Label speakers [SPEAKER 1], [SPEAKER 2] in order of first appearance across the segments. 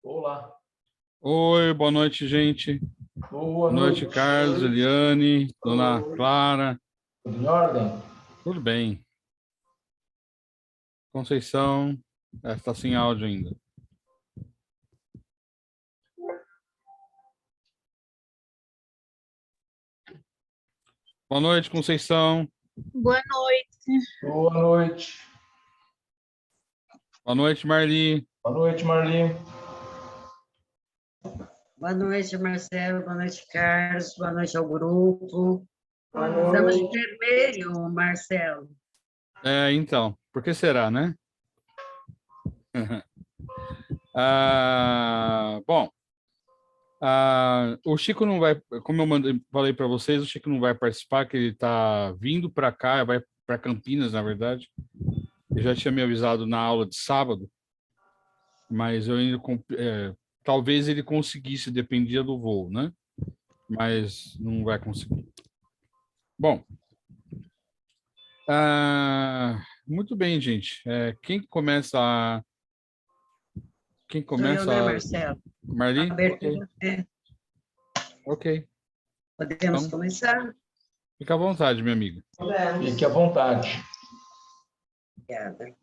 [SPEAKER 1] Olá.
[SPEAKER 2] Oi, boa noite, gente.
[SPEAKER 1] Boa
[SPEAKER 2] Boa noite, Carlos, Eliane, Dona Clara.
[SPEAKER 1] Tudo em ordem?
[SPEAKER 2] Tudo bem. Conceição, está sem áudio ainda. Boa noite, Conceição.
[SPEAKER 3] Boa noite.
[SPEAKER 1] Boa noite.
[SPEAKER 2] Boa noite, Marli.
[SPEAKER 1] Boa noite, Marli.
[SPEAKER 3] Boa noite, Marcelo. Boa noite, Carlos. Boa noite ao grupo.
[SPEAKER 1] Boa noite.
[SPEAKER 3] Estamos de vermelho, Marcelo.
[SPEAKER 2] Então, por que será, né? Bom, o Chico não vai, como eu falei para vocês, o Chico não vai participar, que ele está vindo para cá, vai para Campinas, na verdade. Eu já tinha me avisado na aula de sábado, mas eu ainda talvez ele conseguisse, dependia do voo, né? Mas não vai conseguir. Bom, muito bem, gente. Quem começa?
[SPEAKER 3] Sou eu, né, Marcelo?
[SPEAKER 2] Marli?
[SPEAKER 3] Abertura.
[SPEAKER 2] Ok.
[SPEAKER 3] Podemos
[SPEAKER 2] então,
[SPEAKER 3] começar?
[SPEAKER 2] Fica à vontade, minha amiga.
[SPEAKER 1] Fique à vontade.
[SPEAKER 3] Obrigada.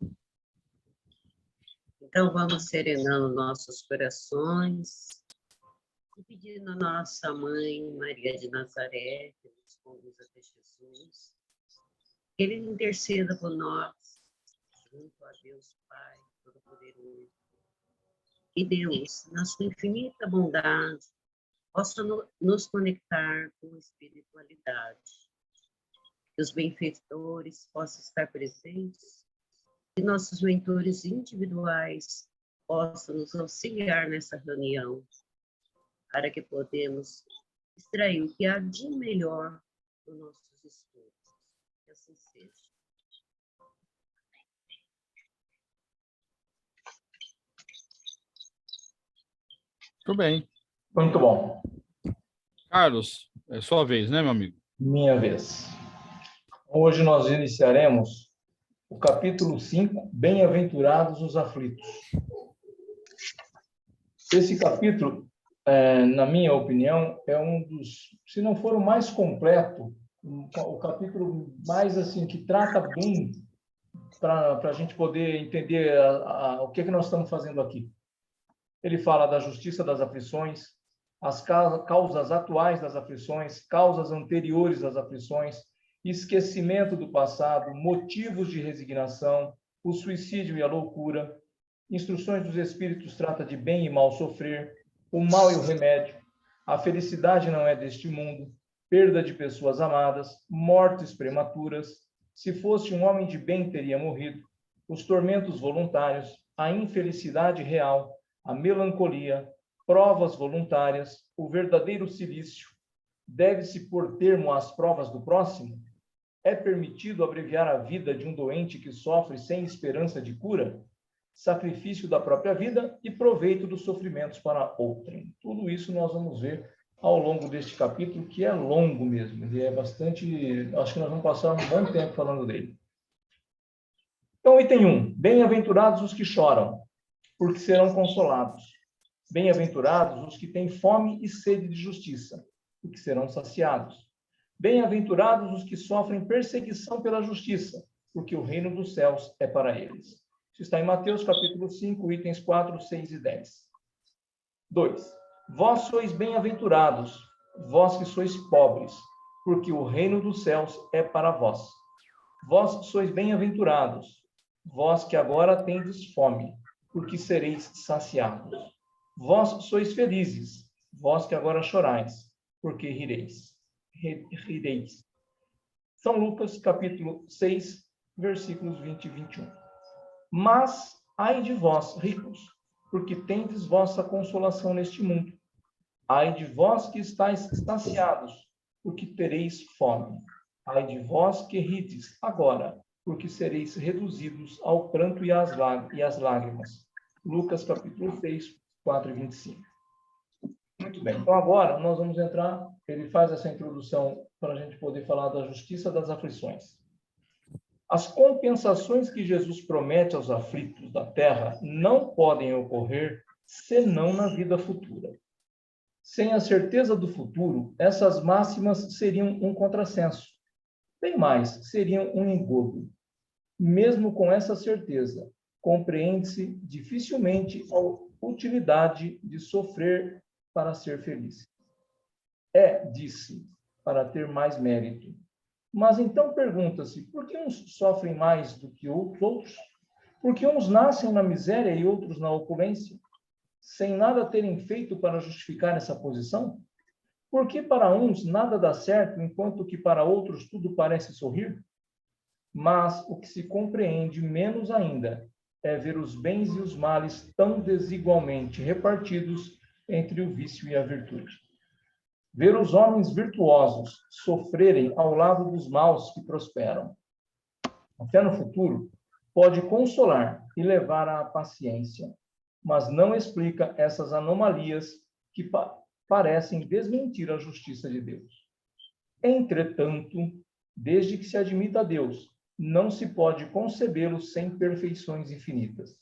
[SPEAKER 3] Então, vamos serenando nossos corações e pedindo a nossa mãe, Maria de Nazaré, que nos conduza até Jesus, que Ele interceda por nós, junto a Deus Pai Todo-Poderoso. Que Deus, na sua infinita bondade, possa nos conectar com a espiritualidade. Que os benfeitores possam estar presentes, que nossos mentores individuais possam nos auxiliar nessa reunião, para que podemos extrair o que há de melhor dos nossos estudos. Que assim seja.
[SPEAKER 2] Tudo bem.
[SPEAKER 1] Muito bom.
[SPEAKER 2] Carlos, é sua vez, né, meu amigo?
[SPEAKER 1] Minha vez. Hoje nós iniciaremos o capítulo 5, Bem-aventurados os aflitos. Esse capítulo, na minha opinião, é um dos, se não for o mais completo, o capítulo mais assim que trata bem para a gente poder entender o que nós estamos fazendo aqui. Ele fala da justiça das aflições, as causas atuais das aflições, causas anteriores às aflições, esquecimento do passado, motivos de resignação, o suicídio e a loucura, instruções dos espíritos trata de bem e mal sofrer, o mal e o remédio, a felicidade não é deste mundo, perda de pessoas amadas, mortes prematuras, se fosse um homem de bem teria morrido, os tormentos voluntários, a infelicidade real, a melancolia, provas voluntárias, o verdadeiro cilício, deve-se pôr termo às provas do próximo? É permitido abreviar a vida de um doente que sofre sem esperança de cura? Sacrifício da própria vida e proveito dos sofrimentos para outrem. Tudo isso nós vamos ver ao longo deste capítulo, que é longo mesmo. Ele é bastante... Acho que nós vamos passar um bom tempo falando dele. Então, item 1. Bem-aventurados os que choram, porque serão consolados. Bem-aventurados os que têm fome e sede de justiça, porque serão saciados. Bem-aventurados os que sofrem perseguição pela justiça, porque o reino dos céus é para eles. Isso está em Mateus, capítulo 5, itens 4, 6 e 10. 2. Vós sois bem-aventurados, vós que sois pobres, porque o reino dos céus é para vós. Vós sois bem-aventurados, vós que agora tendes fome, porque sereis saciados. Vós sois felizes, vós que agora chorais, porque rireis. São Lucas, capítulo 6, versículos 20 e 21. Mas, ai de vós, ricos, porque tendes vossa consolação neste mundo. Ai de vós que estáis saciados, porque tereis fome. Ai de vós que rides agora, porque sereis reduzidos ao pranto e às lágrimas. Lucas, capítulo 6, 4 e 25. Muito bem. Então, agora, nós vamos entrar... Ele faz essa introdução para a gente poder falar da justiça das aflições. As compensações que Jesus promete aos aflitos da terra não podem ocorrer senão na vida futura. Sem a certeza do futuro, essas máximas seriam um contrassenso. Bem mais, seriam um engodo. Mesmo com essa certeza, compreende-se dificilmente a utilidade de sofrer para ser feliz. Disse, para ter mais mérito. Mas então pergunta-se, por que uns sofrem mais do que outros? Por que uns nascem na miséria e outros na opulência, sem nada terem feito para justificar essa posição? Por que para uns nada dá certo, enquanto que para outros tudo parece sorrir? Mas o que se compreende menos ainda é ver os bens e os males tão desigualmente repartidos entre o vício e a virtude. Ver os homens virtuosos sofrerem ao lado dos maus que prosperam. A fé no futuro pode consolar e levar à paciência, mas não explica essas anomalias que parecem desmentir a justiça de Deus. Entretanto, desde que se admita a Deus, não se pode concebê-lo sem perfeições infinitas.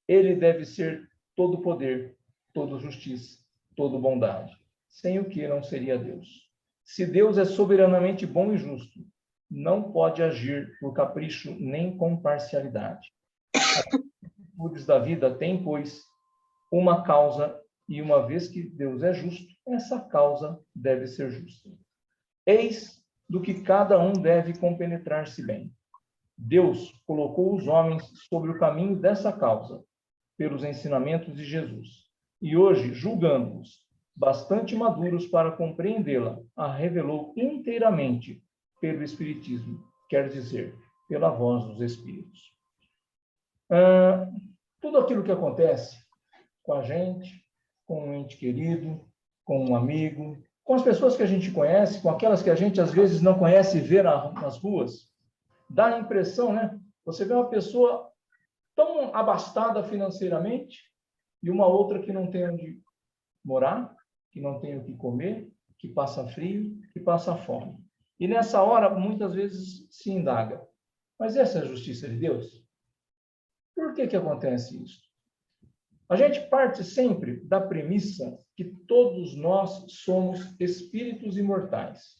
[SPEAKER 1] Ele deve ser todo poder, toda justiça, toda bondade, sem o que não seria Deus. Se Deus é soberanamente bom e justo, não pode agir por capricho nem com parcialidade. As atitudes da vida têm, pois, uma causa, e uma vez que Deus é justo, essa causa deve ser justa. Eis do que cada um deve compenetrar-se bem. Deus colocou os homens sobre o caminho dessa causa, pelos ensinamentos de Jesus. E hoje, julgando-os bastante maduros para compreendê-la, a revelou inteiramente pelo Espiritismo, quer dizer, pela voz dos Espíritos. Tudo aquilo que acontece com a gente, com um ente querido, com um amigo, com as pessoas que a gente conhece, com aquelas que a gente às vezes não conhece e vê nas ruas, dá a impressão, né? Você vê uma pessoa tão abastada financeiramente e uma outra que não tem onde morar, que não tem o que comer, que passa frio, que passa fome. E nessa hora, muitas vezes se indaga, mas essa é a justiça de Deus? Por que acontece isso? A gente parte sempre da premissa que todos nós somos espíritos imortais.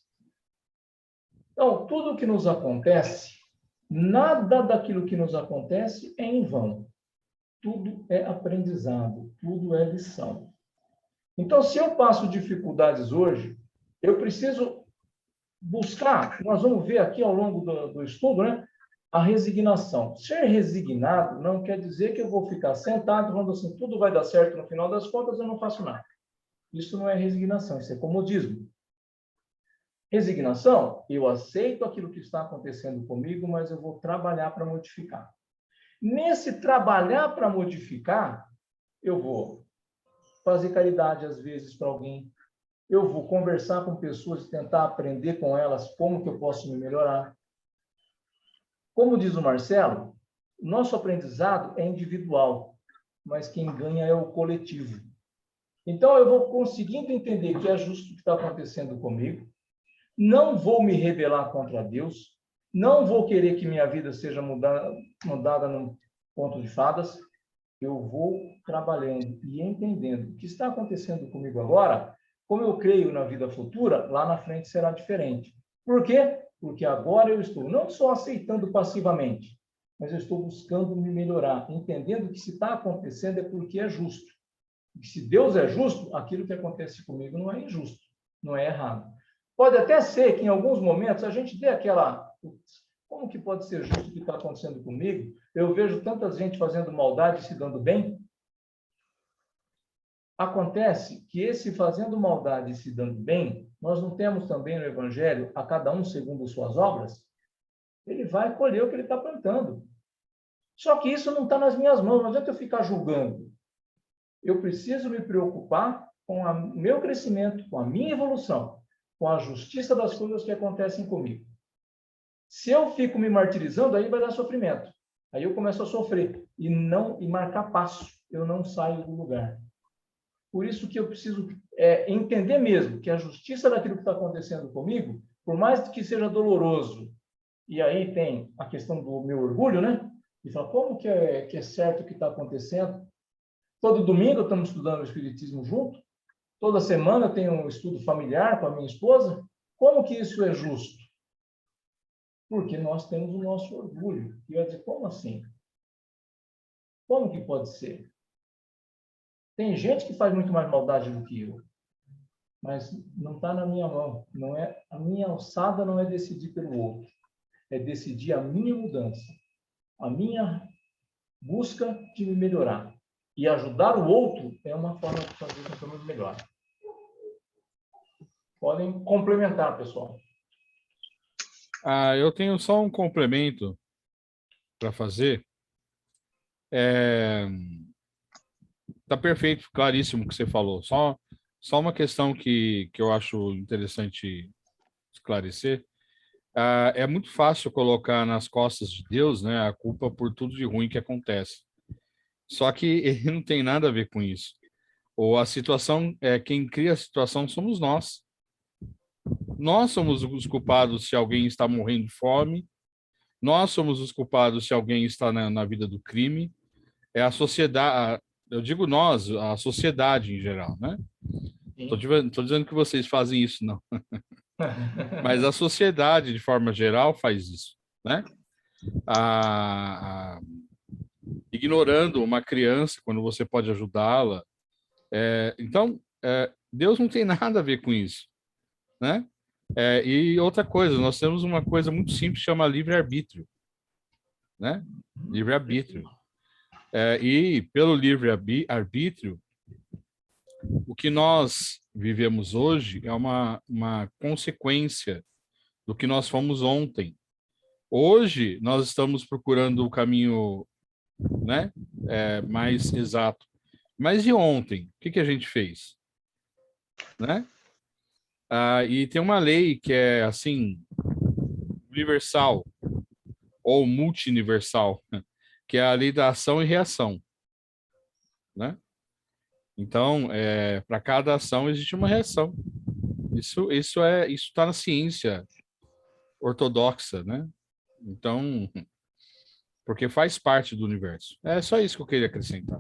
[SPEAKER 1] Então, tudo o que nos acontece, nada daquilo que nos acontece é em vão. Tudo é aprendizado, tudo é lição. Então, se eu passo dificuldades hoje, eu preciso buscar, nós vamos ver aqui ao longo do estudo, né? A resignação. Ser resignado não quer dizer que eu vou ficar sentado falando assim, tudo vai dar certo no final das contas, eu não faço nada. Isso não é resignação, isso é comodismo. Resignação, eu aceito aquilo que está acontecendo comigo, mas eu vou trabalhar para modificar. Nesse trabalhar para modificar, eu vou fazer caridade às vezes para alguém, eu vou conversar com pessoas e tentar aprender com elas como que eu posso me melhorar. Como diz o Marcelo, nosso aprendizado é individual, mas quem ganha é o coletivo. Então, eu vou conseguindo entender que é justo o que está acontecendo comigo, não vou me rebelar contra Deus, não vou querer que minha vida seja mudada num conto de fadas, eu vou trabalhando e entendendo o que está acontecendo comigo agora, como eu creio na vida futura, lá na frente será diferente. Por quê? Porque agora eu estou não só aceitando passivamente, mas eu estou buscando me melhorar, entendendo que se está acontecendo é porque é justo. E se Deus é justo, aquilo que acontece comigo não é injusto, não é errado. Pode até ser que em alguns momentos a gente dê aquela... Como que pode ser justo o que está acontecendo comigo? Eu vejo tanta gente fazendo maldade e se dando bem. Acontece que esse fazendo maldade e se dando bem, nós não temos também no Evangelho, a cada um segundo suas obras, ele vai colher o que ele está plantando. Só que isso não está nas minhas mãos, não adianta eu ficar julgando. Eu preciso me preocupar com o meu crescimento, com a minha evolução, com a justiça das coisas que acontecem comigo. Se eu fico me martirizando, aí vai dar sofrimento. Aí eu começo a sofrer e marcar passo. Eu não saio do lugar. Por isso que eu preciso entender mesmo que a justiça daquilo que está acontecendo comigo, por mais que seja doloroso, e aí tem a questão do meu orgulho, né? E falar, como que é certo o que está acontecendo? Todo domingo estamos estudando o Espiritismo junto. Toda semana eu tenho um estudo familiar com a minha esposa. Como que isso é justo? Porque nós temos o nosso orgulho. E eu ia dizer, como assim? Como que pode ser? Tem gente que faz muito mais maldade do que eu. Mas não está na minha mão. Não é, a minha alçada não é decidir pelo outro. É decidir a minha mudança. A minha busca de me melhorar. E ajudar o outro é uma forma de fazer com que eu me melhore. Podem complementar, pessoal.
[SPEAKER 2] Eu tenho só um complemento para fazer. Tá perfeito, claríssimo o que você falou. Só uma questão que eu acho interessante esclarecer. É muito fácil colocar nas costas de Deus, né, a culpa por tudo de ruim que acontece. Só que ele não tem nada a ver com isso. Ou a situação, quem cria a situação somos nós. Nós somos os culpados se alguém está morrendo de fome. Nós somos os culpados se alguém está na vida do crime. É a sociedade, eu digo nós, a sociedade em geral, né? Tô dizendo que vocês fazem isso, não. Mas a sociedade, de forma geral, faz isso, né? Ignorando uma criança quando você pode ajudá-la. Então, Deus não tem nada a ver com isso, né? E outra coisa, nós temos uma coisa muito simples, chama livre-arbítrio, né? Livre-arbítrio. E pelo livre-arbítrio, o que nós vivemos hoje é uma consequência do que nós fomos ontem. Hoje, nós estamos procurando o caminho, né, mais exato. Mas e ontem? O que a gente fez? Né? E tem uma lei que é, assim, universal ou multiuniversal, que é a lei da ação e reação. Né? Então, para cada ação existe uma reação. Isso está na ciência ortodoxa, né? Então, porque faz parte do universo. É só isso que eu queria acrescentar.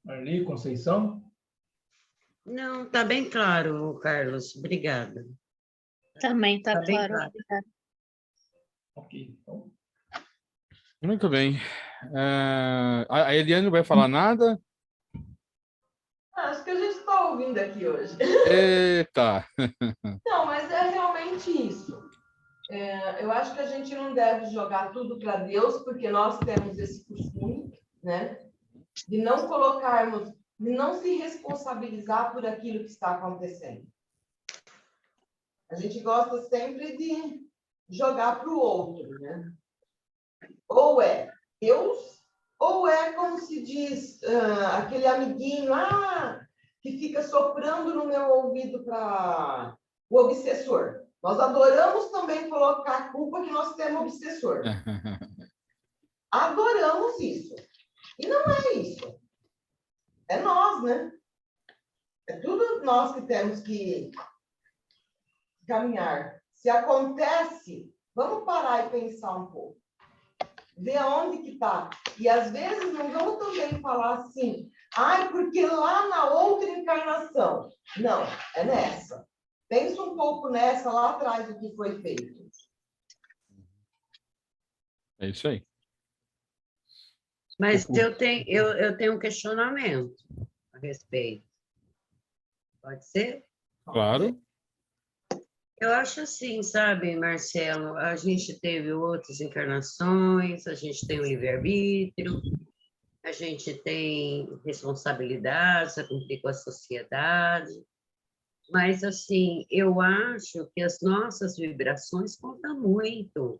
[SPEAKER 1] Marli, Conceição?
[SPEAKER 3] Não, está bem claro, Carlos. Obrigada.
[SPEAKER 4] Também está
[SPEAKER 3] Tá bem
[SPEAKER 4] claro.
[SPEAKER 3] claro.
[SPEAKER 4] Obrigada.
[SPEAKER 1] Ok. Então,
[SPEAKER 2] Muito bem. A Eliane não vai falar nada?
[SPEAKER 5] Acho que a gente está ouvindo aqui hoje.
[SPEAKER 2] Eita!
[SPEAKER 5] Não, mas é realmente isso. Eu acho que a gente não deve jogar tudo para Deus, porque nós temos esse costume, né? De não colocarmos, de não se responsabilizar por aquilo que está acontecendo. A gente gosta sempre de jogar para o outro, né? Ou é Deus, ou é como se diz aquele amiguinho que fica soprando no meu ouvido para o obsessor. Nós adoramos também colocar a culpa que nós temos obsessor. Adoramos isso. E não é isso. É nós, né? É tudo nós que temos que caminhar. Se acontece, vamos parar e pensar um pouco. Ver onde que está. E às vezes não vamos também falar assim, porque lá na outra encarnação. Não, é nessa. Pensa um pouco nessa, lá atrás, do que foi feito.
[SPEAKER 2] É isso aí.
[SPEAKER 3] Mas eu tenho um questionamento a respeito. Pode ser?
[SPEAKER 2] Claro.
[SPEAKER 3] Eu acho assim, sabe, Marcelo, a gente teve outras encarnações, a gente tem o livre-arbítrio, a gente tem responsabilidades a cumprir com a sociedade, mas, assim, eu acho que as nossas vibrações contam muito.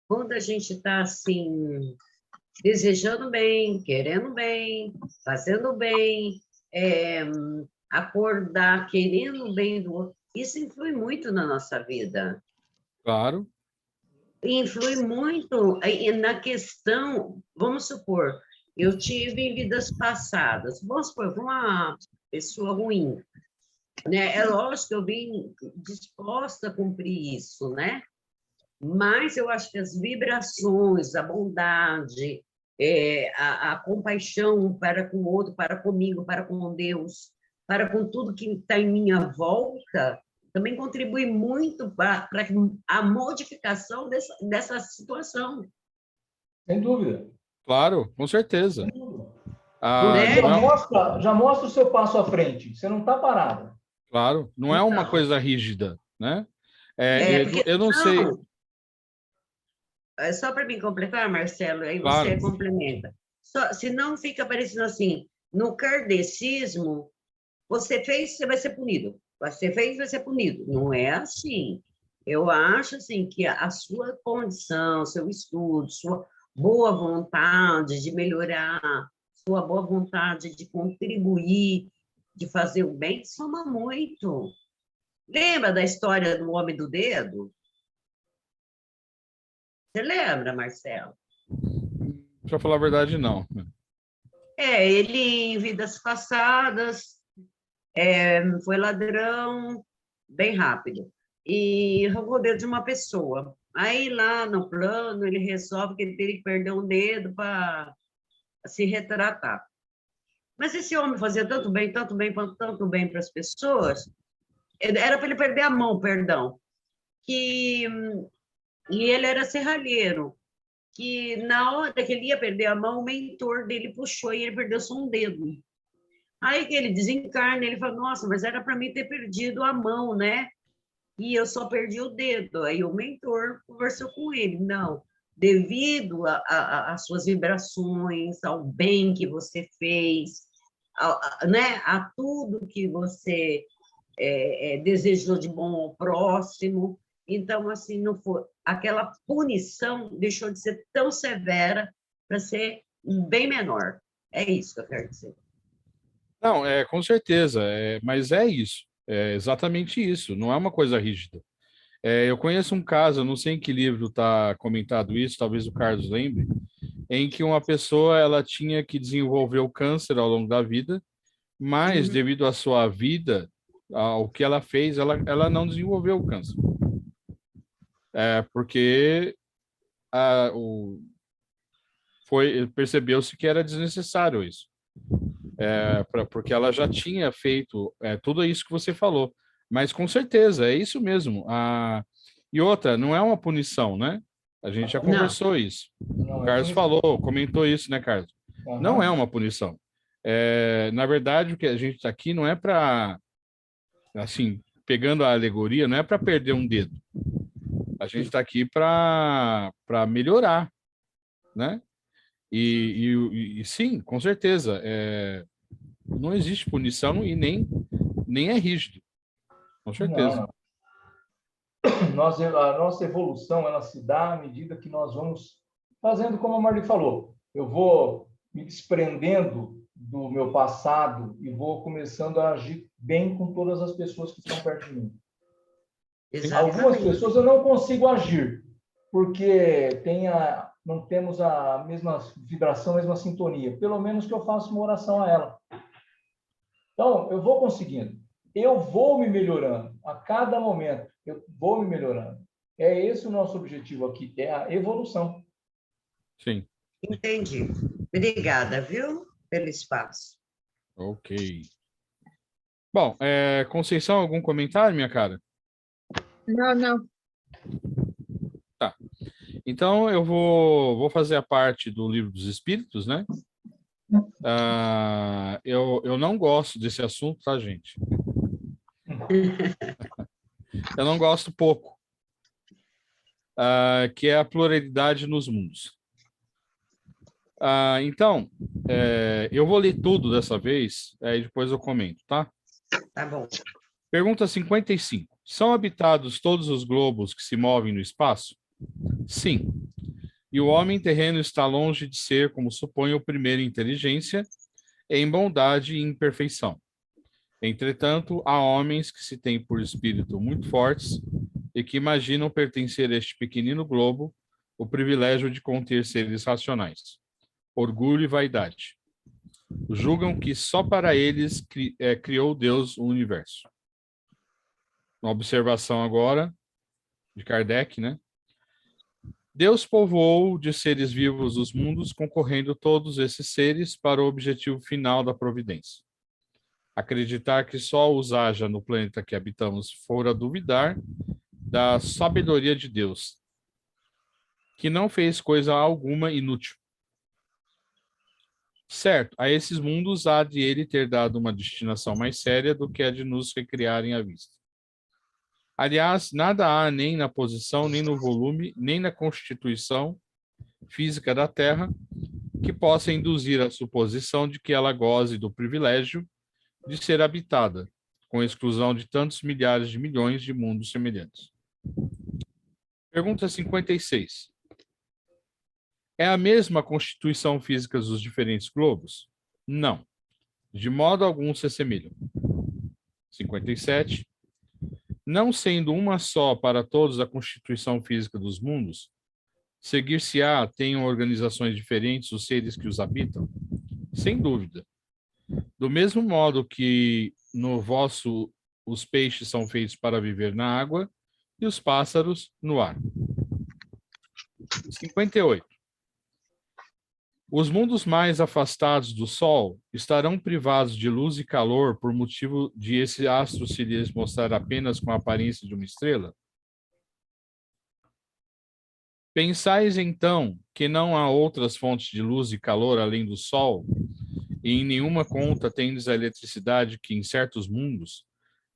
[SPEAKER 3] Quando a gente está, assim, desejando bem, querendo bem, fazendo bem, acordar, querendo o bem do outro, isso influi muito na nossa vida.
[SPEAKER 2] Claro.
[SPEAKER 3] Influi muito na questão, vamos supor, eu tive em vidas passadas, vamos supor, uma pessoa ruim, né? É lógico que eu vim disposta a cumprir isso, né? Mas eu acho que as vibrações, a bondade, a compaixão para com o outro, para comigo, para com Deus, para com tudo que está em minha volta, também contribui muito para a modificação dessa situação.
[SPEAKER 1] Sem dúvida.
[SPEAKER 2] Claro, com certeza.
[SPEAKER 1] Sem dúvida.
[SPEAKER 2] Ah,
[SPEAKER 3] Né?
[SPEAKER 2] não é,
[SPEAKER 1] Já mostra o seu passo à frente. Você não está parado.
[SPEAKER 2] claro, não é uma
[SPEAKER 3] Então,
[SPEAKER 2] coisa rígida, né?
[SPEAKER 3] porque
[SPEAKER 2] Eu não sei,
[SPEAKER 3] não, só para me completar, Marcelo, aí
[SPEAKER 2] claro,
[SPEAKER 3] você complementa. Se não fica parecendo assim, no kardecismo, você fez, você vai ser punido. Você fez, vai ser punido. Não é assim. Eu acho assim que a sua condição, seu estudo, sua boa vontade de melhorar, sua boa vontade de contribuir, de fazer o bem, soma muito. Lembra da história do homem do dedo? Você lembra, Marcelo?
[SPEAKER 2] para falar a verdade, não.
[SPEAKER 3] Ele em vidas passadas foi ladrão bem rápido e arrancou o dedo de uma pessoa. Aí lá no plano ele resolve que ele teria que perder um dedo para se retratar. Mas esse homem fazia tanto bem, tanto bem, tanto bem para as pessoas, era para ele perder a mão, perdão, que e ele era serralheiro, que na hora que ele ia perder a mão, o mentor dele puxou e ele perdeu só um dedo. Aí que ele desencarna, ele fala, nossa, mas era para mim ter perdido a mão, né? E eu só perdi o dedo. Aí o mentor conversou com ele, não, devido às suas vibrações, ao bem que você fez, né? A tudo que você desejou de bom ao próximo. Então, assim, não foi, aquela punição deixou de ser tão severa para ser bem menor. É isso que eu quero dizer.
[SPEAKER 2] Não, com certeza, mas é isso, é exatamente isso, não é uma coisa rígida. Eu conheço um caso, não sei em que livro está comentado isso, talvez o Carlos lembre, em que uma pessoa ela tinha que desenvolver o câncer ao longo da vida, mas devido à sua vida, ao que ela fez, ela não desenvolveu o câncer. Porque percebeu-se que era desnecessário isso. Porque ela já tinha feito tudo isso que você falou. Mas com certeza, é isso mesmo. E outra, não é uma punição, né? A gente já
[SPEAKER 3] Não,
[SPEAKER 2] conversou isso. O
[SPEAKER 1] Não, é
[SPEAKER 2] Carlos
[SPEAKER 1] punição.
[SPEAKER 2] falou, comentou isso, né, Carlos? Não é
[SPEAKER 1] Aham.
[SPEAKER 2] uma punição. Na verdade, o que a gente está aqui não é para, assim, pegando a alegoria, não é para perder um dedo. A gente está aqui para melhorar, né? E sim, com certeza, não existe punição e nem é rígido, com
[SPEAKER 1] Não,
[SPEAKER 2] certeza.
[SPEAKER 1] não. A nossa evolução ela se dá à medida que nós vamos fazendo como a Marli falou. Eu vou me desprendendo do meu passado e vou começando a agir bem com todas as pessoas que estão perto de mim. Algumas
[SPEAKER 3] exatamente.
[SPEAKER 1] pessoas eu não consigo agir, porque não temos a mesma vibração, a mesma sintonia. Pelo menos que eu faça uma oração a ela. Então, eu vou conseguindo. Eu vou me melhorando. A cada momento, eu vou me melhorando. É esse o nosso objetivo aqui, é a evolução.
[SPEAKER 2] Sim,
[SPEAKER 3] Entendi. Obrigada, viu, pelo espaço.
[SPEAKER 2] ok. Bom, Conceição, algum comentário, minha cara?
[SPEAKER 4] Não, não.
[SPEAKER 2] Tá. Então, eu vou fazer a parte do Livro dos Espíritos, né? Eu não gosto desse assunto, tá, gente? Eu não gosto pouco, que é a pluralidade nos mundos. Então, eu vou ler tudo dessa vez, e depois eu comento, tá?
[SPEAKER 3] Tá bom.
[SPEAKER 2] Pergunta 55. São habitados todos os globos que se movem no espaço? Sim. E o homem terreno está longe de ser, como supõe o primeiro, inteligência, em bondade e imperfeição. Entretanto, há homens que se têm por espírito muito fortes e que imaginam pertencer a este pequenino globo o privilégio de conter seres racionais. Orgulho e vaidade. Julgam que só para eles criou Deus o universo. Uma observação agora de Kardec, né? Deus povoou de seres vivos os mundos, concorrendo todos esses seres para o objetivo final da providência. Acreditar que só os haja no planeta que habitamos fora duvidar da sabedoria de Deus, que não fez coisa alguma inútil. Certo, a esses mundos há de ele ter dado uma destinação mais séria do que a de nos recriarem à vista. Aliás, nada há nem na posição, nem no volume, nem na constituição física da Terra que possa induzir a suposição de que ela goze do privilégio de ser habitada, com exclusão de tantos milhares de milhões de mundos semelhantes. Pergunta 56. É a mesma constituição física dos diferentes globos? Não. De modo algum se assemelham. 57. Não sendo uma só para todos a constituição física dos mundos, seguir-se-á tenham organizações diferentes os seres que os habitam? Sem dúvida. Do mesmo modo que no vosso os peixes são feitos para viver na água e os pássaros no ar. 58. Os mundos mais afastados do Sol estarão privados de luz e calor por motivo de esse astro se lhes mostrar apenas com a aparência de uma estrela? Pensais, então, que não há outras fontes de luz e calor além do Sol, e em nenhuma conta tendes a eletricidade que, em certos mundos,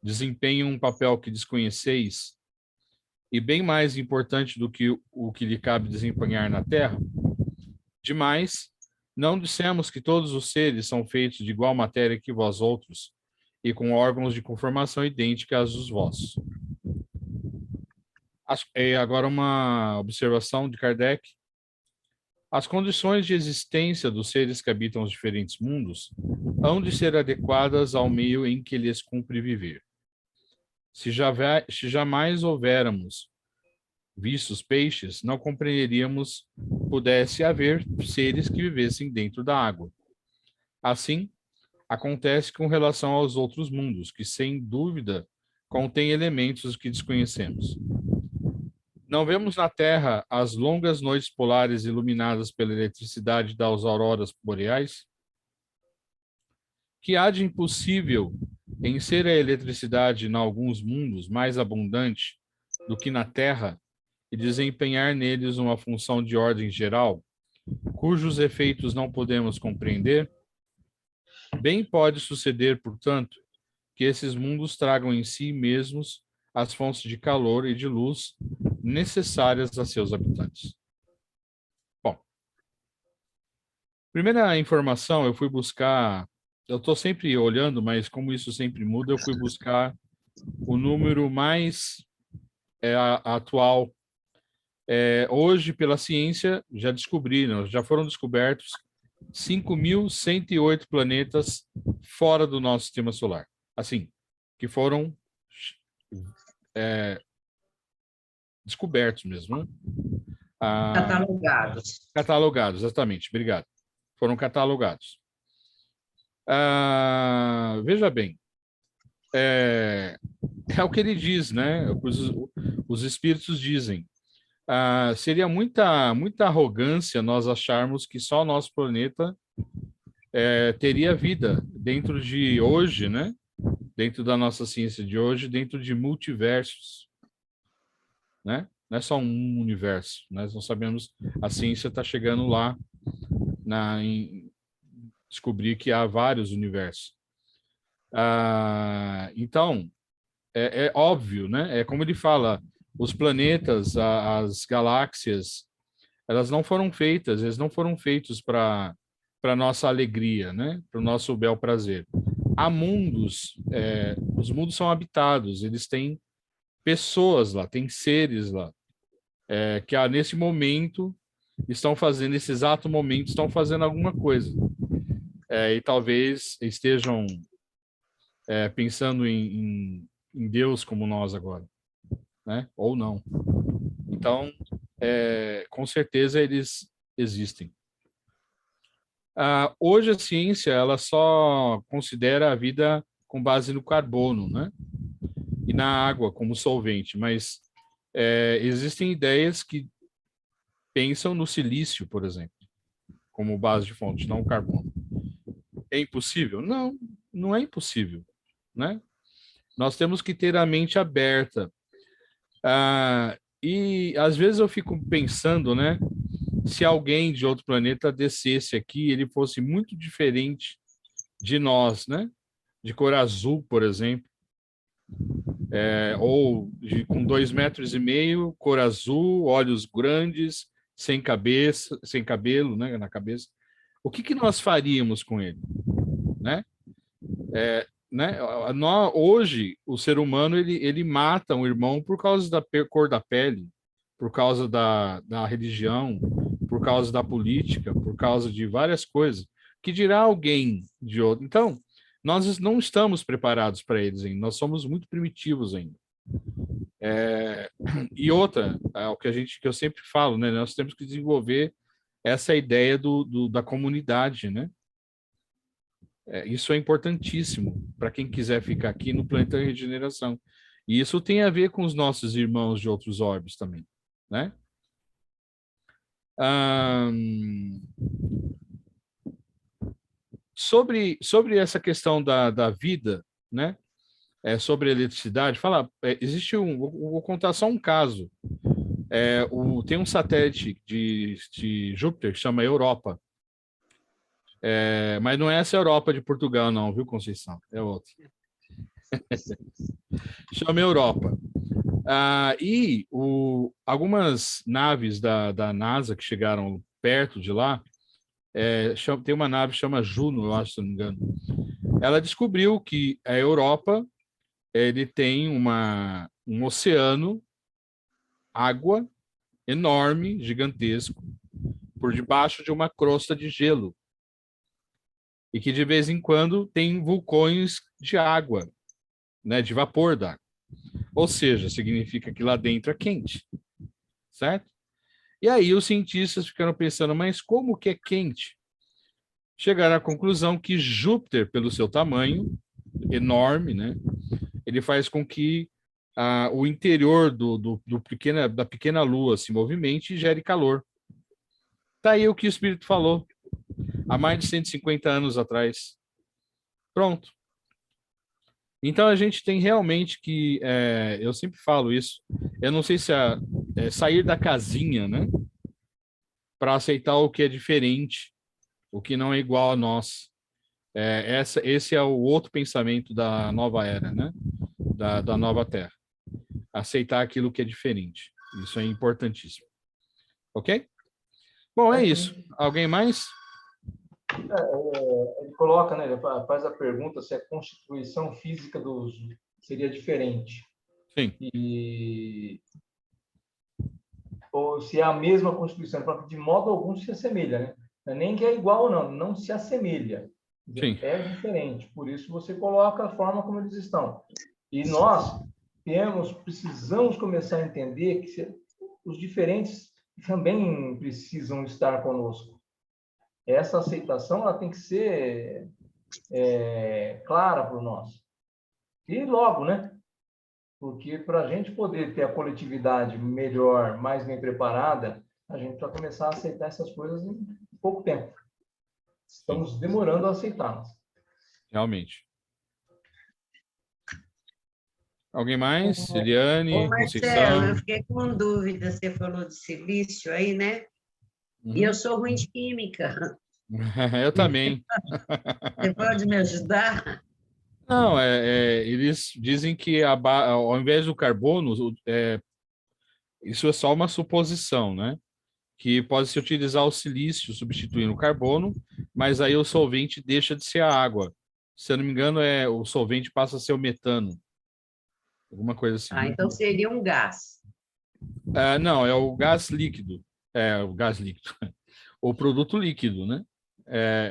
[SPEAKER 2] desempenha um papel que desconheceis, e bem mais importante do que o que lhe cabe desempenhar na Terra? Demais, não dissemos que todos os seres são feitos de igual matéria que vós outros, e com órgãos de conformação idêntica aos dos vossos. Agora uma observação de Kardec. As condições de existência dos seres que habitam os diferentes mundos hão de ser adequadas ao meio em que lhes cumpre viver. Se jamais houvéramos visto os peixes, não compreenderíamos pudesse haver seres que vivessem dentro da água. Assim, acontece com relação aos outros mundos, que sem dúvida contêm elementos que desconhecemos. Não vemos na Terra as longas noites polares iluminadas pela eletricidade das auroras boreais? Que há de impossível em ser a eletricidade em alguns mundos mais abundante do que na Terra e desempenhar neles uma função de ordem geral, cujos efeitos não podemos compreender? Bem pode suceder, portanto, que esses mundos tragam em si mesmos as fontes de calor e de luz necessárias a seus habitantes. Bom, primeira informação, eu fui buscar, eu estou sempre olhando, mas como isso sempre muda, eu fui buscar o número mais atual. Hoje, pela ciência, já descobriram, já foram descobertos 5.108 planetas fora do nosso sistema solar. Assim, que foram descobertos mesmo, né?
[SPEAKER 3] Catalogados.
[SPEAKER 2] Catalogados, exatamente, obrigado. Foram catalogados. Veja bem, é o que ele diz, né? Os espíritos dizem. Seria muita arrogância nós acharmos que só nosso planeta teria vida dentro de hoje, né? Dentro da nossa ciência de hoje, dentro de multiversos, né? Não é só um universo. Nós não sabemos, a ciência está chegando lá em descobrir que há vários universos. Então, é óbvio, né? É como ele fala, os planetas, as galáxias, elas não foram feitas, eles não foram feitos para nossa alegria, né? Para o nosso bel prazer. Há mundos, os mundos são habitados, eles têm pessoas lá, têm seres lá, que nesse momento nesse exato momento, estão fazendo alguma coisa. E talvez estejam pensando em Deus como nós agora, né? Ou não. Então, com certeza eles existem. Hoje a ciência ela só considera a vida com base no carbono, né? E na água como solvente, mas existem ideias que pensam no silício, por exemplo, como base de fonte, não o carbono. É impossível? Não, não é impossível, né? Nós temos que ter a mente aberta. E às vezes eu fico pensando, né? Se alguém de outro planeta descesse aqui, ele fosse muito diferente de nós, né? De cor azul, por exemplo, com 2,5 metros, cor azul, olhos grandes, sem cabeça, sem cabelo, né? Na cabeça. O que nós faríamos com ele, né? Né? Hoje, o ser humano ele mata um irmão por causa da cor da pele, por causa da religião, por causa da política, por causa de várias coisas, que dirá alguém de outro. Então, nós não estamos preparados para eles ainda, nós somos muito primitivos ainda. E outra, o que eu sempre falo, né? Nós temos que desenvolver essa ideia da comunidade, né? Isso é importantíssimo para quem quiser ficar aqui no planeta Regeneração. E isso tem a ver com os nossos irmãos de outros orbes também, né? Sobre essa questão da vida, né? Sobre a eletricidade, vou contar só um caso. Tem um satélite de Júpiter que chama Europa. Mas não é essa Europa de Portugal, não, viu, Conceição? É outra. Chama Europa. Algumas naves da NASA que chegaram perto de lá, tem uma nave que chama Juno, eu acho, se não me engano. Ela descobriu que a Europa ele tem um oceano, água enorme, gigantesco, por debaixo de uma crosta de gelo. E que de vez em quando tem vulcões de água, né, de vapor d'água. Ou seja, significa que lá dentro é quente, certo? E aí os cientistas ficaram pensando, mas como que é quente? Chegaram à conclusão que Júpiter, pelo seu tamanho enorme, né, ele faz com que o interior da pequena Lua se movimente e gere calor. Tá aí o que o Espírito falou há mais de 150 anos atrás. Pronto. Então, a gente tem realmente que, eu sempre falo isso, eu não sei se sair da casinha, né, para aceitar o que é diferente, o que não é igual a nós. Esse é o outro pensamento da nova era, né, da nova Terra. Aceitar aquilo que é diferente. Isso é importantíssimo. Ok? Bom, é isso. Alguém mais?
[SPEAKER 1] Ele coloca, né, ele faz a pergunta se a constituição física seria diferente.
[SPEAKER 2] Sim.
[SPEAKER 1] Ou se é a mesma constituição, de modo algum se assemelha, né? Não é nem que é igual ou não, não se assemelha.
[SPEAKER 2] Sim.
[SPEAKER 1] É diferente, por isso você coloca a forma como eles estão. E nós precisamos começar a entender que os diferentes também precisam estar conosco. Essa aceitação ela tem que ser clara para nós. E logo, né? Porque para a gente poder ter a coletividade melhor, mais bem preparada, a gente vai começar a aceitar essas coisas em pouco tempo. Estamos demorando a aceitá-las.
[SPEAKER 2] Realmente. Alguém mais? Eliane,
[SPEAKER 3] Marcelo,
[SPEAKER 2] Conceição?
[SPEAKER 3] eu fiquei com dúvida, você falou de silício aí, né? E eu sou ruim de química.
[SPEAKER 2] Eu também.
[SPEAKER 3] Você pode me ajudar?
[SPEAKER 2] Não, eles dizem que ao invés do carbono, isso é só uma suposição, né? Que pode-se utilizar o silício substituindo o carbono, mas aí o solvente deixa de ser a água. Se eu não me engano, o solvente passa a ser o metano. Alguma coisa assim.
[SPEAKER 3] Então seria um gás.
[SPEAKER 2] Não, é o gás líquido. O gás líquido. O produto líquido, né?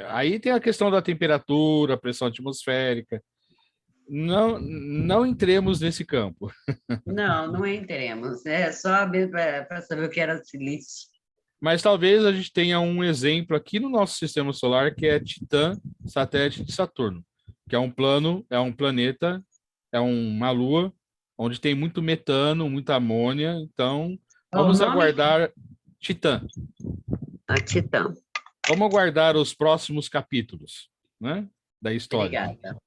[SPEAKER 2] Aí tem a questão da temperatura, pressão atmosférica. Não entremos nesse campo.
[SPEAKER 3] Não entremos. É só para saber o que era silício.
[SPEAKER 2] Mas talvez a gente tenha um exemplo aqui no nosso sistema solar, que é Titã, satélite de Saturno, que é um planeta, é uma lua, onde tem muito metano, muita amônia. Então, vamos aguardar Titã.
[SPEAKER 3] A Titã.
[SPEAKER 2] Vamos aguardar os próximos capítulos, né? Da história.
[SPEAKER 3] Obrigada.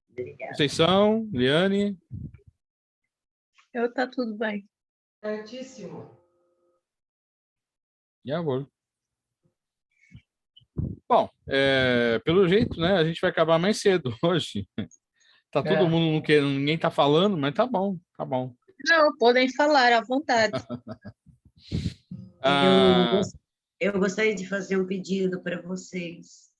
[SPEAKER 3] Obrigada.
[SPEAKER 2] Conceição, Liane.
[SPEAKER 4] Tá tudo bem.
[SPEAKER 5] Certíssimo.
[SPEAKER 2] Jawohl. Bom, pelo jeito, né? A gente vai acabar mais cedo hoje. Tá todo mundo não querendo, ninguém tá falando, mas tá bom, tá bom.
[SPEAKER 4] Não, podem falar à vontade.
[SPEAKER 3] Eu gostaria de fazer um pedido para vocês.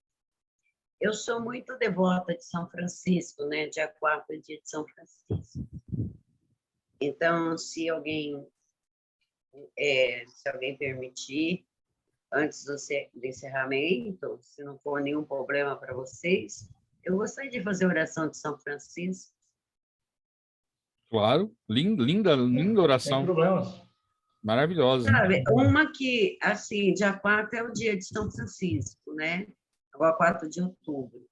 [SPEAKER 3] Eu sou muito devota de São Francisco, né? Dia 4 é dia de São Francisco. Então, se alguém permitir, antes do encerramento, se não for nenhum problema para vocês, eu gostaria de fazer a oração de São Francisco.
[SPEAKER 2] Claro, linda oração.
[SPEAKER 1] Sem problemas.
[SPEAKER 2] Maravilhosa.
[SPEAKER 3] Sabe, uma que, assim, dia 4 é o dia de São Francisco, né? Agora 4 de outubro.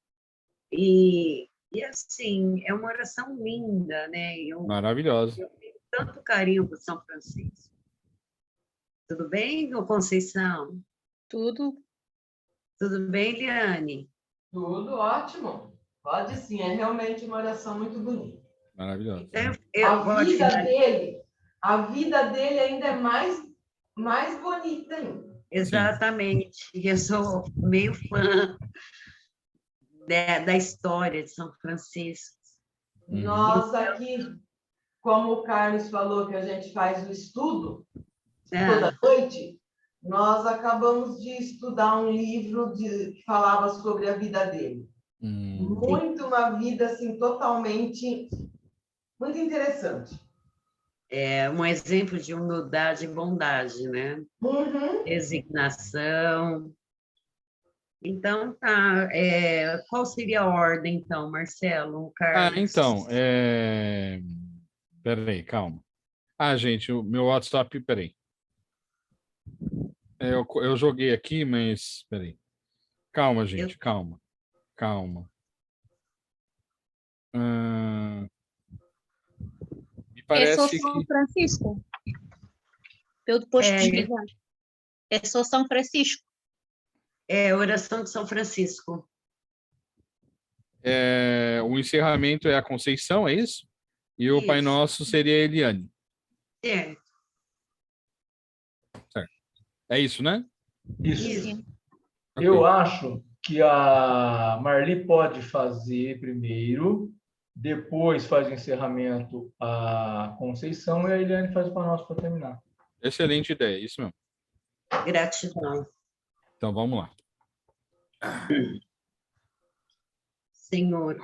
[SPEAKER 3] E assim, é uma oração linda, né?
[SPEAKER 2] Maravilhosa.
[SPEAKER 3] Eu tenho tanto carinho por São Francisco. Tudo bem, Conceição?
[SPEAKER 4] Tudo.
[SPEAKER 3] Tudo bem, Liane?
[SPEAKER 5] Tudo ótimo. Pode sim, é realmente uma oração muito bonita.
[SPEAKER 2] Maravilhosa.
[SPEAKER 5] A vida dele ainda é mais bonita ainda.
[SPEAKER 3] Exatamente. Eu sou meio fã da história de São Francisco.
[SPEAKER 5] Nós aqui, como o Carlos falou que a gente faz o estudo toda noite, nós acabamos de estudar um livro que falava sobre a vida dele. Uma vida assim totalmente muito interessante.
[SPEAKER 3] É um exemplo de humildade e bondade, né? Resignação. Então, tá. Qual seria a ordem, então, Marcelo, Carlos?
[SPEAKER 2] Peraí, calma. Gente, o meu WhatsApp, peraí. Eu joguei aqui, mas peraí. Calma, gente, calma. Me parece
[SPEAKER 4] só São Francisco. Eu depois pesquisar. É só São Francisco.
[SPEAKER 3] É oração de São Francisco.
[SPEAKER 2] O encerramento é a Conceição, é isso? E o Pai Nosso seria a Eliane.
[SPEAKER 3] Certo.
[SPEAKER 2] É isso, né?
[SPEAKER 1] Isso. Eu acho que a Marli pode fazer primeiro, depois faz o encerramento a Conceição e a Eliane faz o Pai Nosso para terminar.
[SPEAKER 2] Excelente ideia, isso mesmo.
[SPEAKER 3] Gratidão.
[SPEAKER 2] Então, vamos lá.
[SPEAKER 3] Senhor,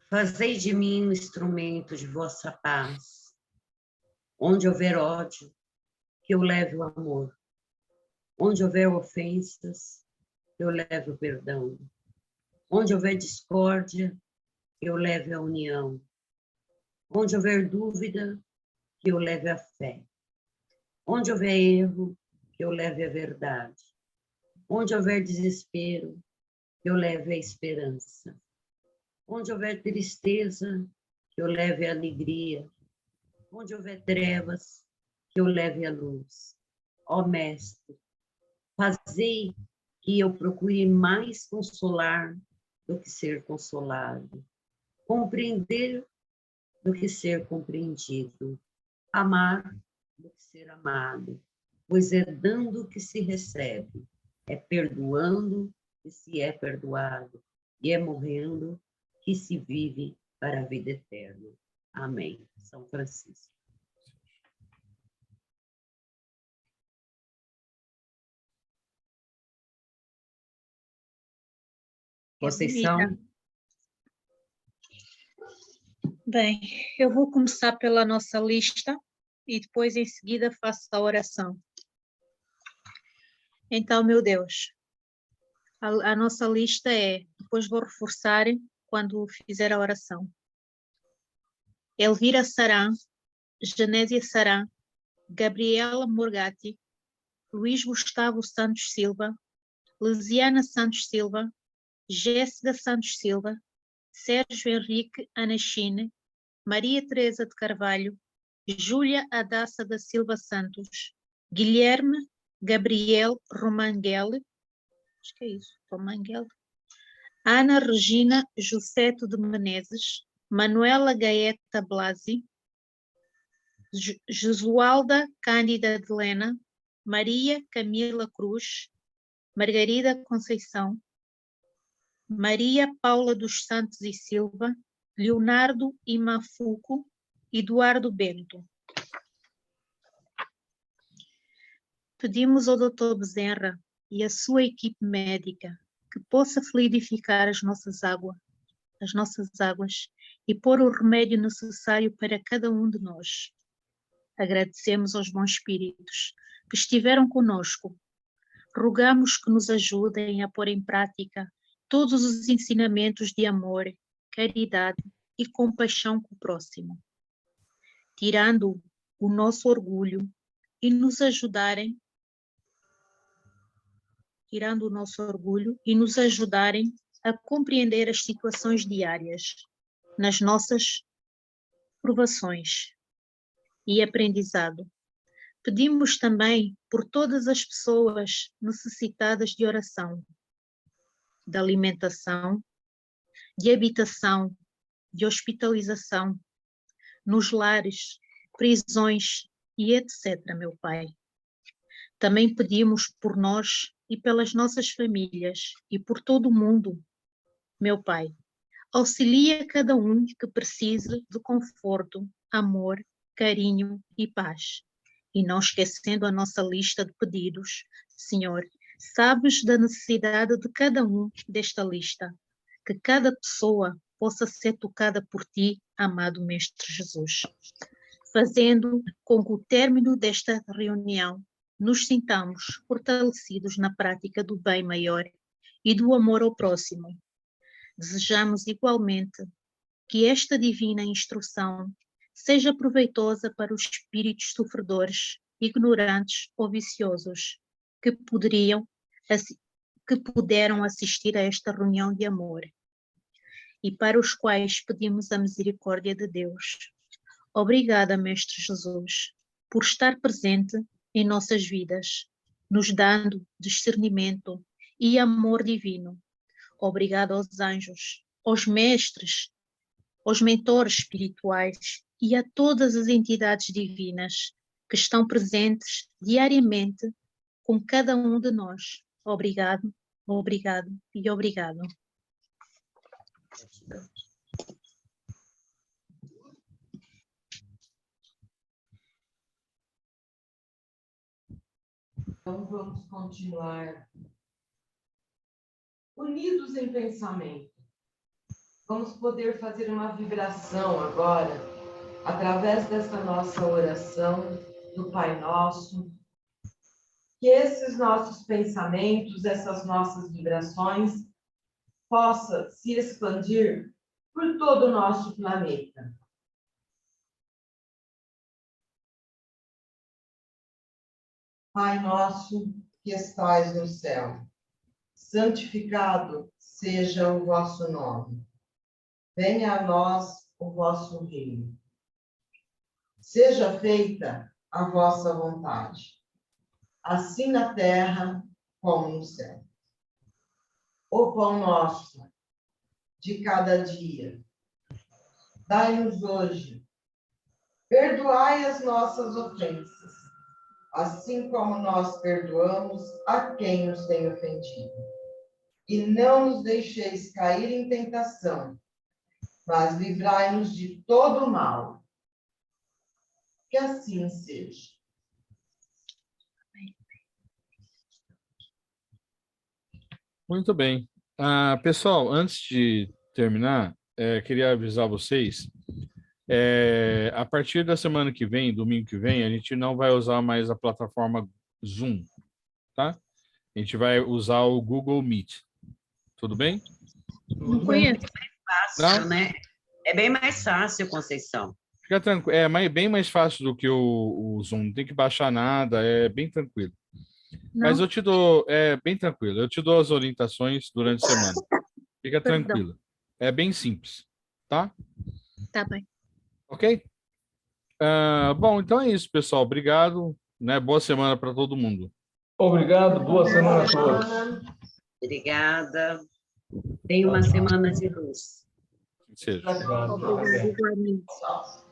[SPEAKER 3] fazei de mim um instrumento de vossa paz. Onde houver ódio, que eu leve o amor. Onde houver ofensas, que eu leve o perdão. Onde houver discórdia, que eu leve a união. Onde houver dúvida, que eu leve a fé. Onde houver erro, que eu leve a verdade. Onde houver desespero, que eu leve a esperança. Onde houver tristeza, que eu leve a alegria. Onde houver trevas, que eu leve a luz. Ó Mestre, fazei que eu procure mais consolar do que ser consolado, compreender do que ser compreendido, amar do que ser amado, pois é dando que se recebe, é perdoando que se é perdoado, e é morrendo que se vive para a vida eterna. Amém. São Francisco. Conceição?
[SPEAKER 4] Bem, eu vou começar pela nossa lista e depois em seguida faço a oração. Então, meu Deus, a nossa lista depois vou reforçar quando fizer a oração. Elvira Saran, Genésia Saran, Gabriela Morgatti, Luís Gustavo Santos Silva, Lisiana Santos Silva, Jéssica Santos Silva, Sérgio Henrique Anachine, Maria Teresa de Carvalho, Júlia Adassa da Silva Santos, Guilherme Gabriel Romanguel, acho que é isso, Romanguel, Ana Regina Jusceto de Menezes, Manuela Gaeta Blasi, Jesualda Cândida de Lena, Maria Camila Cruz, Margarida Conceição, Maria Paula dos Santos e Silva, Leonardo Imafuco, Eduardo Bento. Pedimos ao Dr. Bezerra e à sua equipe médica que possa fluidificar as nossas águas e pôr o remédio necessário para cada um de nós. Agradecemos aos bons espíritos que estiveram conosco. Rogamos que nos ajudem a pôr em prática todos os ensinamentos de amor, caridade e compaixão com o próximo, tirando o nosso orgulho e nos ajudarem a compreender as situações diárias nas nossas provações e aprendizado. Pedimos também por todas as pessoas necessitadas de oração, de alimentação, de habitação, de hospitalização, nos lares, prisões e etc., meu Pai. Também pedimos por nós e pelas nossas famílias e por todo o mundo, meu Pai. Auxilia cada um que precise de conforto, amor, carinho e paz. E não esquecendo a nossa lista de pedidos, Senhor, sabes da necessidade de cada um desta lista, que cada pessoa possa ser tocada por Ti, amado Mestre Jesus, fazendo com que o término desta reunião nos sintamos fortalecidos na prática do bem maior e do amor ao próximo. Desejamos igualmente que esta divina instrução seja proveitosa para os espíritos sofredores, ignorantes ou viciosos que puderam assistir a esta reunião de amor e para os quais pedimos a misericórdia de Deus. Obrigada, Mestre Jesus, por estar presente em nossas vidas, nos dando discernimento e amor divino. Obrigada aos anjos, aos mestres, aos mentores espirituais e a todas as entidades divinas que estão presentes diariamente com cada um de nós. Obrigado, obrigado e obrigado.
[SPEAKER 5] Então, vamos continuar unidos em pensamento. Vamos poder fazer uma vibração agora, através dessa nossa oração do Pai Nosso, que esses nossos pensamentos, essas nossas vibrações, possam se expandir por todo o nosso planeta. Pai nosso que estais no céu, santificado seja o vosso nome. Venha a nós o vosso reino. Seja feita a vossa vontade, assim na terra como no céu. O pão nosso de cada dia, dai-nos hoje. Perdoai as nossas ofensas, assim como nós perdoamos a quem nos tem ofendido. E não nos deixeis cair em tentação, mas livrai-nos de todo o mal. Que assim seja.
[SPEAKER 2] Muito bem. Pessoal, antes de terminar, queria avisar vocês, a partir da semana que vem, domingo que vem, a gente não vai usar mais a plataforma Zoom, tá? A gente vai usar o Google Meet. Tudo bem?
[SPEAKER 4] Não conheço.
[SPEAKER 3] Fácil,
[SPEAKER 2] Não?
[SPEAKER 3] né? É bem mais fácil, Conceição.
[SPEAKER 2] Fica tranquilo. Bem mais fácil do que o Zoom. Não tem que baixar nada, é bem tranquilo.
[SPEAKER 4] Não?
[SPEAKER 2] Mas eu te dou, bem tranquilo. Eu te dou as orientações durante a semana. Fica
[SPEAKER 4] Perdão.
[SPEAKER 2] tranquilo. É bem simples, tá?
[SPEAKER 4] Tá bem.
[SPEAKER 2] Ok? Bom, então é isso, pessoal. Obrigado, né? Boa semana para todo mundo.
[SPEAKER 1] Obrigado, boa semana a todos.
[SPEAKER 3] Obrigada. Tenha uma semana de luz.
[SPEAKER 2] Que seja.
[SPEAKER 1] Obrigado.
[SPEAKER 4] Obrigada, igualmente.
[SPEAKER 5] Tchau.